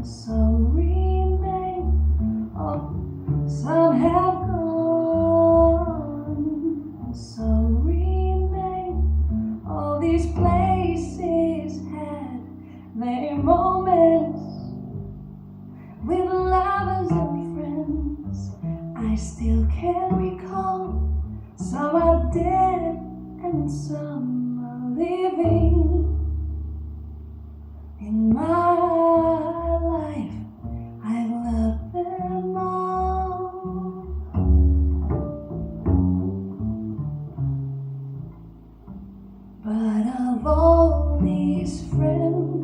some remain, oh, some have gone, some remain. All these places had their moments with lovers and friends. I still can recall. Some are dead and some are living. In my life, I've loved them all. But of all these friends,